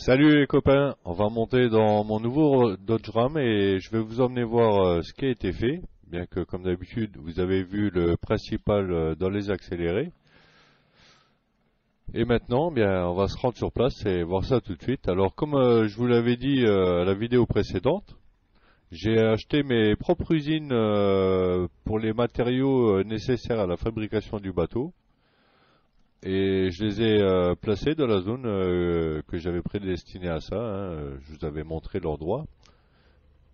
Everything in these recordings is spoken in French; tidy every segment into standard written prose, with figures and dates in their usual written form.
Salut les copains, on va monter dans mon nouveau Dodge Ram et je vais vous emmener voir ce qui a été fait, bien que comme d'habitude vous avez vu le principal dans les accélérés. Et maintenant, bien, on va se rendre sur place et voir ça tout de suite. Alors comme je vous l'avais dit à la vidéo précédente, j'ai acheté mes propres usines pour les matériaux nécessaires à la fabrication du bateau. Et je les ai placés dans la zone que j'avais prédestinée à ça, hein. Je vous avais montré l'endroit.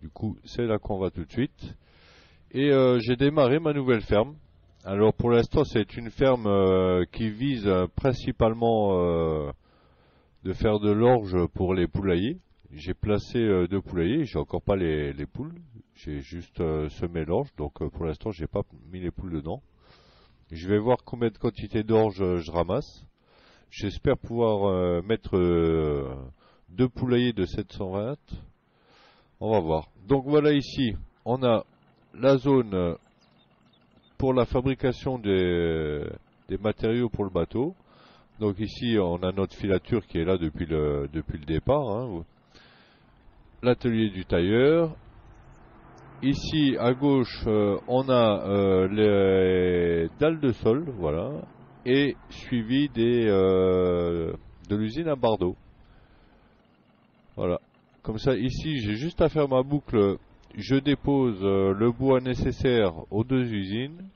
Du coup, c'est là qu'on va tout de suite. Et j'ai démarré ma nouvelle ferme. Alors pour l'instant, c'est une ferme qui vise principalement de faire de l'orge pour les poulaillers. J'ai placé deux poulaillers, j'ai encore pas les poules. J'ai juste semé l'orge, donc pour l'instant, j'ai pas mis les poules dedans. Je vais voir combien de quantité d'orge je ramasse. J'espère pouvoir mettre deux poulaillers de 720. On va voir. Donc voilà, ici, on a la zone pour la fabrication des matériaux pour le bateau. Donc ici, on a notre filature qui est là depuis le départ, hein. L'atelier du tailleur. Ici, à gauche, on a les dalles de sol, voilà, et suivi de l'usine à Bardeaux. Voilà. Comme ça, ici, j'ai juste à faire ma boucle. Je dépose le bois nécessaire aux deux usines.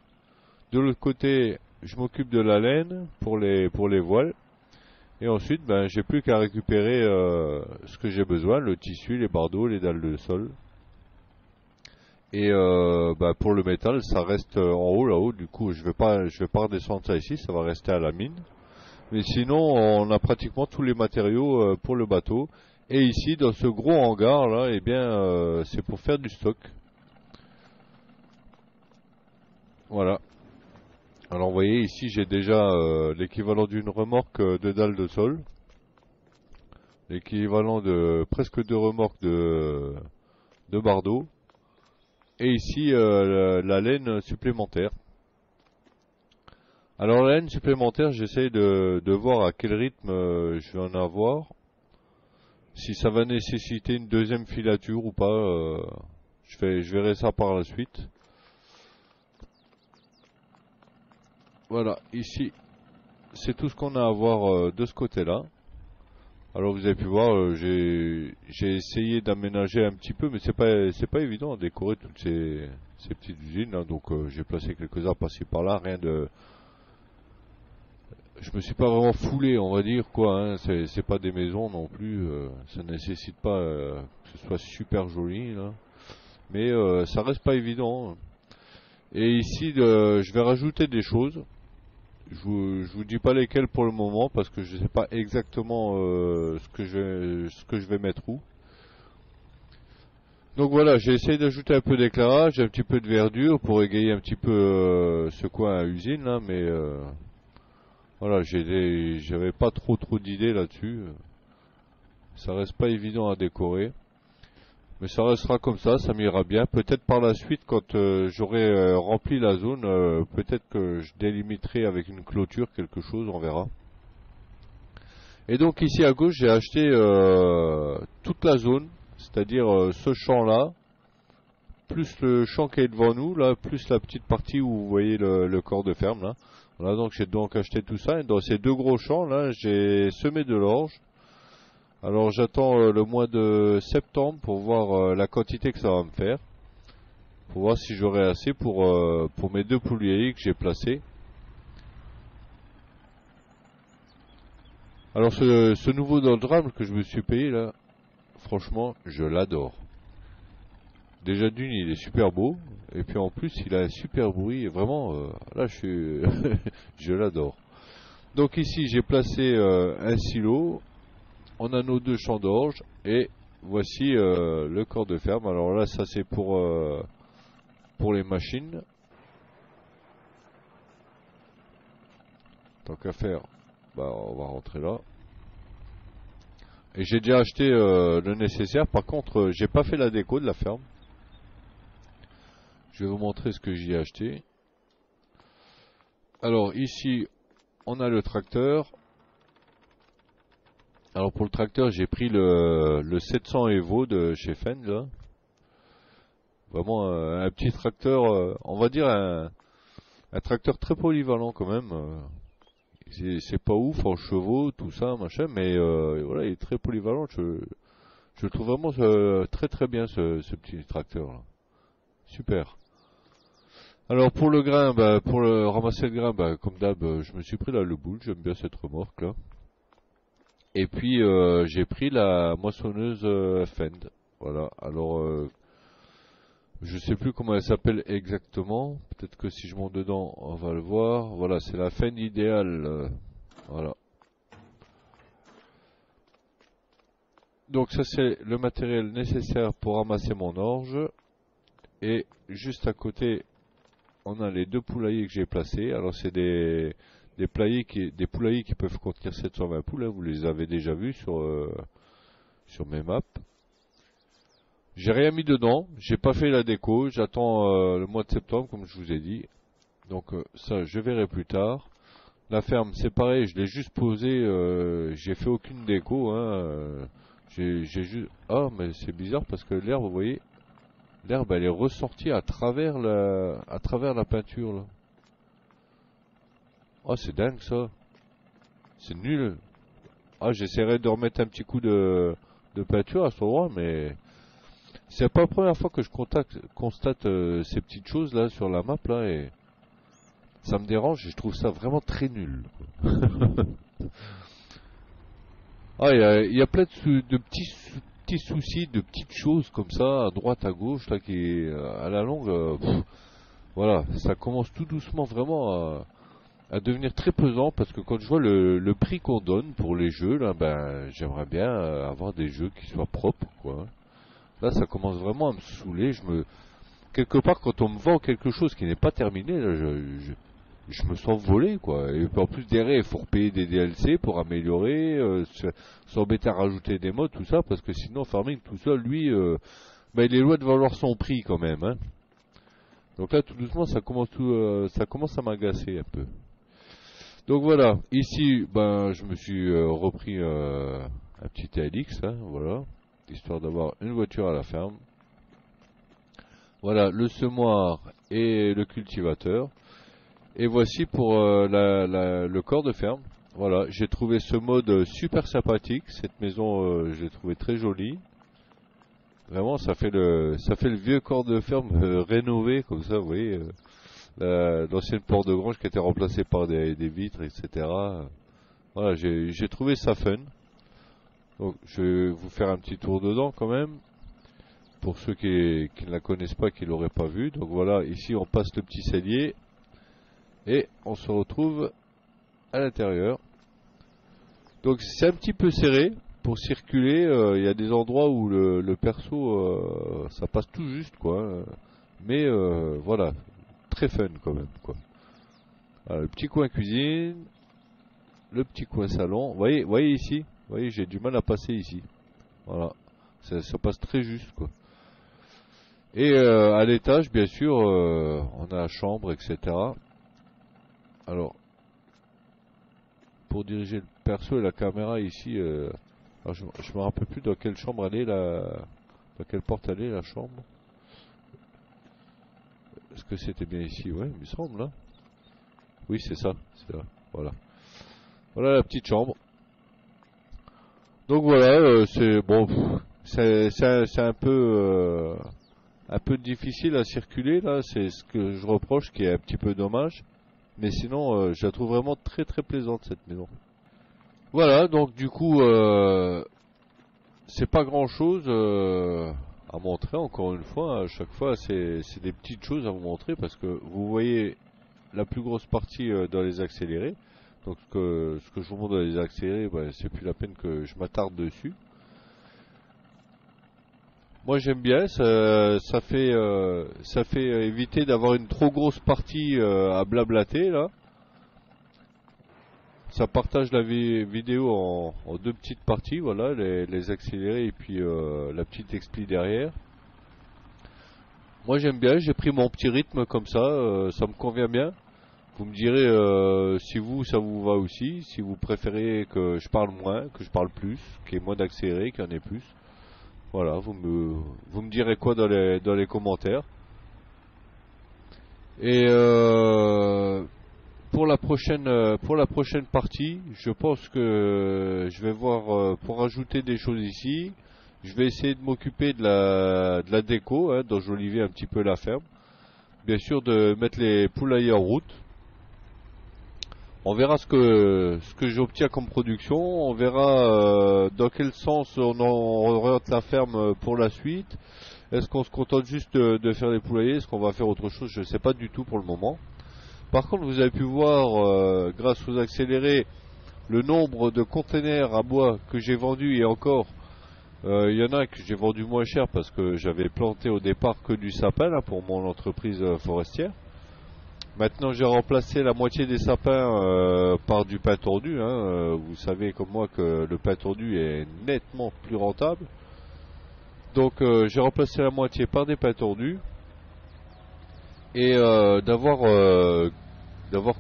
De l'autre côté, je m'occupe de la laine pour les voiles. Et ensuite, ben, j'ai plus qu'à récupérer ce que j'ai besoin, le tissu, les bardeaux, les dalles de sol. Et bah pour le métal, ça reste en haut là-haut. Du coup, je vais pas redescendre ça ici, ça va rester à la mine. Mais sinon, on a pratiquement tous les matériaux pour le bateau. Et ici, dans ce gros hangar là, eh bien, c'est pour faire du stock. Voilà. Alors, vous voyez ici, j'ai déjà l'équivalent d'une remorque de dalles de sol, l'équivalent de presque deux remorques de bardeaux. Et ici, la laine supplémentaire. Alors la laine supplémentaire, j'essaie de voir à quel rythme je vais en avoir. Si ça va nécessiter une deuxième filature ou pas, je verrai ça par la suite. Voilà, ici, c'est tout ce qu'on a à voir de ce côté-là. Alors vous avez pu voir, j'ai essayé d'aménager un petit peu, mais c'est pas évident à décorer toutes ces petites usines, hein. Donc j'ai placé quelques arbres par-ci par-là, rien de. Je me suis pas vraiment foulé, on va dire, quoi, hein. C'est pas des maisons non plus, ça nécessite pas que ce soit super joli là, mais ça reste pas évident. Et ici, je vais rajouter des choses. Je vous dis pas lesquelles pour le moment parce que je sais pas exactement ce que je vais mettre où. Donc voilà, j'ai essayé d'ajouter un peu d'éclairage, un petit peu de verdure pour égayer un petit peu ce coin à usine là, mais voilà, j'avais pas trop d'idées là-dessus. Ça reste pas évident à décorer. Mais ça restera comme ça m'ira bien. Peut-être par la suite, quand j'aurai rempli la zone, peut-être que je délimiterai avec une clôture quelque chose, on verra. Et donc ici à gauche, j'ai acheté toute la zone, c'est-à-dire ce champ-là, plus le champ qui est devant nous, là, plus la petite partie où vous voyez le corps de ferme, là. Voilà, donc j'ai donc acheté tout ça. Et dans ces deux gros champs, là, j'ai semé de l'orge. Alors j'attends le mois de septembre pour voir la quantité que ça va me faire. Pour voir si j'aurai assez pour mes deux poulaillers que j'ai placés. Alors ce nouveau Dodge Ram que je me suis payé là, franchement, je l'adore. Déjà d'une, il est super beau. Et puis en plus, il a un super bruit. Et vraiment, là, je l'adore. Donc ici, j'ai placé un silo. On a nos deux champs d'orge. Et voici le corps de ferme. Alors là, ça c'est pour les machines. Tant qu'à faire, bah, on va rentrer là. Et j'ai déjà acheté le nécessaire. Par contre, j'ai pas fait la déco de la ferme. Je vais vous montrer ce que j'y ai acheté. Alors ici, on a le tracteur. Alors pour le tracteur, j'ai pris le 700 Evo de chez Fendt, là. Vraiment un petit tracteur, on va dire un tracteur très polyvalent quand même. C'est pas ouf en chevaux, tout ça, machin, mais voilà, il est très polyvalent. Je le trouve vraiment très très bien ce petit tracteur là. Super. Alors pour le grain, bah, pour le ramasser le grain, bah, comme d'hab, je me suis pris là le boule, j'aime bien cette remorque là. Et puis j'ai pris la moissonneuse Fend. Voilà. Alors je sais plus comment elle s'appelle exactement. Peut-être que si je monte dedans, on va le voir. Voilà, c'est la Fend idéale. Voilà. Donc ça c'est le matériel nécessaire pour ramasser mon orge. Et juste à côté, on a les deux poulaillers que j'ai placés. Alors c'est des poulaillers qui peuvent contenir 720 poules. Hein, vous les avez déjà vus sur mes maps. J'ai rien mis dedans, j'ai pas fait la déco, j'attends le mois de septembre comme je vous ai dit. Donc ça je verrai plus tard. La ferme c'est pareil, je l'ai juste posé, j'ai fait aucune déco. Hein, j'ai juste... Ah mais c'est bizarre parce que l'herbe, vous voyez, l'herbe elle est ressortie à travers la peinture là. Ah c'est dingue ça, c'est nul. Ah j'essaierai de remettre un petit coup de peinture à ce endroit mais... C'est pas la première fois que je constate ces petites choses là sur la map là et ça me dérange et je trouve ça vraiment très nul. Ah, il y a plein de petits soucis, de petites choses comme ça à droite, à gauche là qui à la longue, voilà, ça commence tout doucement vraiment à devenir très pesant parce que quand je vois le prix qu'on donne pour les jeux là, ben j'aimerais bien avoir des jeux qui soient propres quoi. Là, ça commence vraiment à me saouler. Quelque part, quand on me vend quelque chose qui n'est pas terminé, là, je me sens volé, quoi. Et en plus derrière, il faut repayer des DLC pour améliorer, s'embêter à rajouter des mods, tout ça, parce que sinon, Farming tout seul, lui, bah, il est loin de valoir son prix quand même. Hein. Donc là, tout doucement, ça commence à m'agacer un peu. Donc voilà, ici, ben, je me suis repris un petit TLX, hein, voilà, histoire d'avoir une voiture à la ferme. Voilà, le semoir et le cultivateur. Et voici pour le corps de ferme. Voilà, j'ai trouvé ce mode super sympathique. Cette maison, je l'ai trouvé très jolie. Vraiment, ça fait le vieux corps de ferme rénové comme ça, vous voyez. L'ancienne porte de grange qui a été remplacée par des vitres, etc. Voilà, j'ai trouvé ça fun. Donc, je vais vous faire un petit tour dedans quand même. Pour ceux qui ne la connaissent pas, qui ne l'auraient pas vu. Donc voilà, ici on passe le petit cellier et on se retrouve à l'intérieur. Donc c'est un petit peu serré pour circuler. Il y a des endroits où le perso, ça passe tout juste quoi. Mais voilà, très fun quand même quoi. Alors, le petit coin cuisine, le petit coin salon. Voyez ici, voyez j'ai du mal à passer ici. Voilà, ça passe très juste quoi. Et à l'étage, bien sûr, on a la chambre, etc. Alors, pour diriger le perso et la caméra ici, alors je me rappelle plus dans quelle chambre elle est, dans quelle porte elle est, la chambre. Est-ce que c'était bien ici? Ouais, il me semble, là. Oui, c'est ça, voilà. Voilà la petite chambre. Donc voilà, c'est bon, c'est un peu difficile à circuler là, c'est ce que je reproche qui est un petit peu dommage. Mais sinon, je la trouve vraiment très très plaisante cette maison. Voilà, donc du coup, c'est pas grand chose à montrer encore une fois. À chaque fois, c'est des petites choses à vous montrer parce que vous voyez la plus grosse partie dans les accélérés. Donc ce que je vous montre dans les accélérés, bah, c'est plus la peine que je m'attarde dessus. Moi j'aime bien, ça fait éviter d'avoir une trop grosse partie à blablater là. Ça partage la vidéo en deux petites parties, voilà, les accélérés et puis la petite expli derrière. Moi j'aime bien, j'ai pris mon petit rythme comme ça me convient bien. Vous me direz si vous, ça vous va aussi, si vous préférez que je parle moins, que je parle plus, qu'il y ait moins d'accéléré, qu'il y en ait plus. Voilà, vous me direz quoi dans les commentaires. Et pour la prochaine partie, je pense que je vais voir pour ajouter des choses ici. Je vais essayer de m'occuper de la déco, hein, d'enjoliver un petit peu la ferme. Bien sûr, de mettre les poulaillers en route. On verra ce que j'obtiens comme production. On verra dans quel sens on oriente la ferme pour la suite. Est-ce qu'on se contente juste de faire les poulaillers? Est-ce qu'on va faire autre chose? Je ne sais pas du tout pour le moment. Par contre, vous avez pu voir, grâce aux accélérés, le nombre de containers à bois que j'ai vendus et encore. Il y en a que j'ai vendu moins cher parce que j'avais planté au départ que du sapin là, pour mon entreprise forestière. Maintenant, j'ai remplacé la moitié des sapins par du pin tordu. Hein. Vous savez comme moi que le pin tordu est nettement plus rentable. Donc, j'ai remplacé la moitié par des pins tordus. Et d'avoir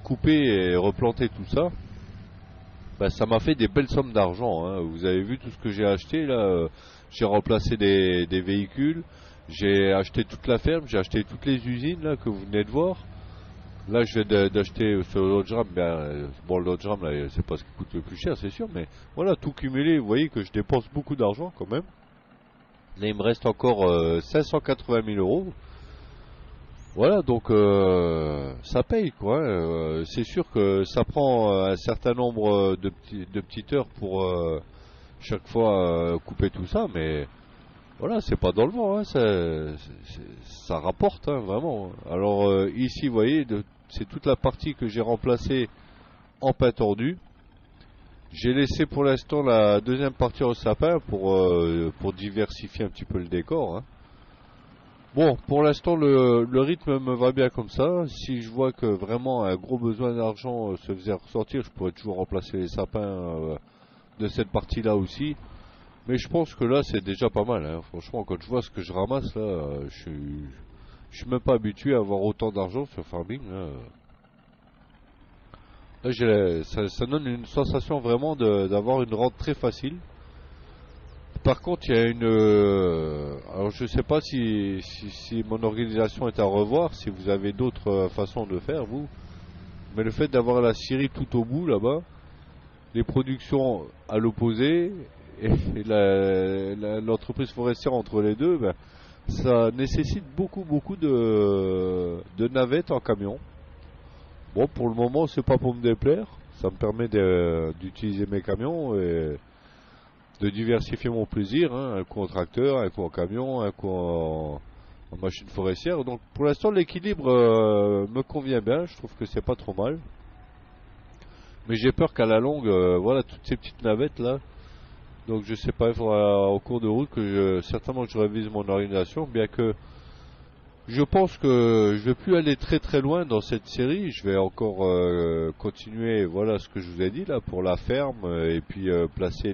coupé et replanté tout ça, bah, ça m'a fait des belles sommes d'argent. Hein. Vous avez vu tout ce que j'ai acheté là. J'ai remplacé des véhicules. J'ai acheté toute la ferme. J'ai acheté toutes les usines là que vous venez de voir. Là, je viens d'acheter sur le Dodge Ram, bon, le Dodge Ram, là, c'est pas ce qui coûte le plus cher, c'est sûr, mais voilà, tout cumulé, vous voyez que je dépense beaucoup d'argent quand même. Là, il me reste encore 580 000 euros. Voilà, donc ça paye, quoi. C'est sûr que ça prend un certain nombre de petites heures pour chaque fois couper tout ça, mais voilà, c'est pas dans le vent, hein, ça rapporte, hein, vraiment. Alors ici, vous voyez, c'est toute la partie que j'ai remplacée en pin tordu. J'ai laissé pour l'instant la deuxième partie au sapin pour diversifier un petit peu le décor. Hein. Bon, pour l'instant, le rythme me va bien comme ça. Si je vois que vraiment un gros besoin d'argent se faisait ressortir, je pourrais toujours remplacer les sapins de cette partie-là aussi. Mais je pense que là, c'est déjà pas mal. Hein. Franchement, quand je vois ce que je ramasse, là, je suis même pas habitué à avoir autant d'argent sur Farming. Là, ça donne une sensation vraiment d'avoir une rente très facile. Par contre, il y a alors je sais pas si mon organisation est à revoir, si vous avez d'autres façons de faire, vous. Mais le fait d'avoir la scierie tout au bout, là-bas, les productions à l'opposé, et l'entreprise forestière entre les deux, ben, ça nécessite beaucoup de navettes en camion. Bon, pour le moment, c'est pas pour me déplaire. Ça me permet d'utiliser mes camions et de diversifier mon plaisir. Hein. Un coup en tracteur, un coup en camion, un coup en machine forestière. Donc, pour l'instant, l'équilibre me convient bien. Je trouve que c'est pas trop mal. Mais j'ai peur qu'à la longue, voilà, toutes ces petites navettes là. Donc, je sais pas, il faudra au cours de route que certainement que je révise mon organisation, bien que je pense que je vais plus aller très loin dans cette série. Je vais encore continuer, voilà ce que je vous ai dit là pour la ferme et puis placer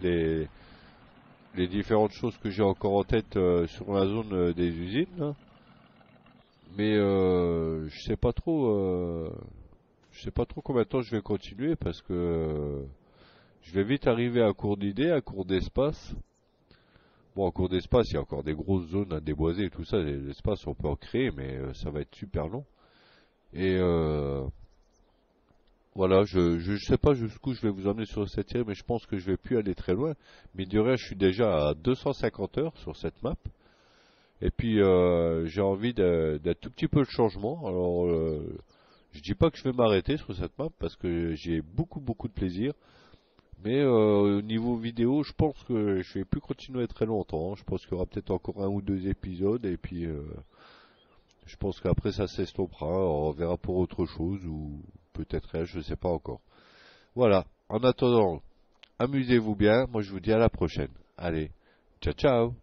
les différentes choses que j'ai encore en tête sur la zone des usines. Là. Mais je sais pas trop combien de temps je vais continuer parce que je vais vite arriver à court d'idées, à court d'espace. Bon, en cours d'espace, il y a encore des grosses zones à déboiser et tout ça. L'espace, on peut en créer, mais ça va être super long. Et voilà, je sais pas jusqu'où je vais vous emmener sur cette série, mais je pense que je vais plus aller très loin. Mais de rien, je suis déjà à 250 heures sur cette map. Et puis, j'ai envie d'un tout petit peu de changement. Alors, je dis pas que je vais m'arrêter sur cette map parce que j'ai beaucoup de plaisir. Mais au niveau vidéo, je pense que je vais plus continuer très longtemps. Je pense qu'il y aura peut-être encore un ou deux épisodes et puis je pense qu'après ça s'estompera. On verra pour autre chose ou peut-être rien, je ne sais pas encore. Voilà. En attendant, amusez-vous bien. Moi, je vous dis à la prochaine. Allez, ciao ciao.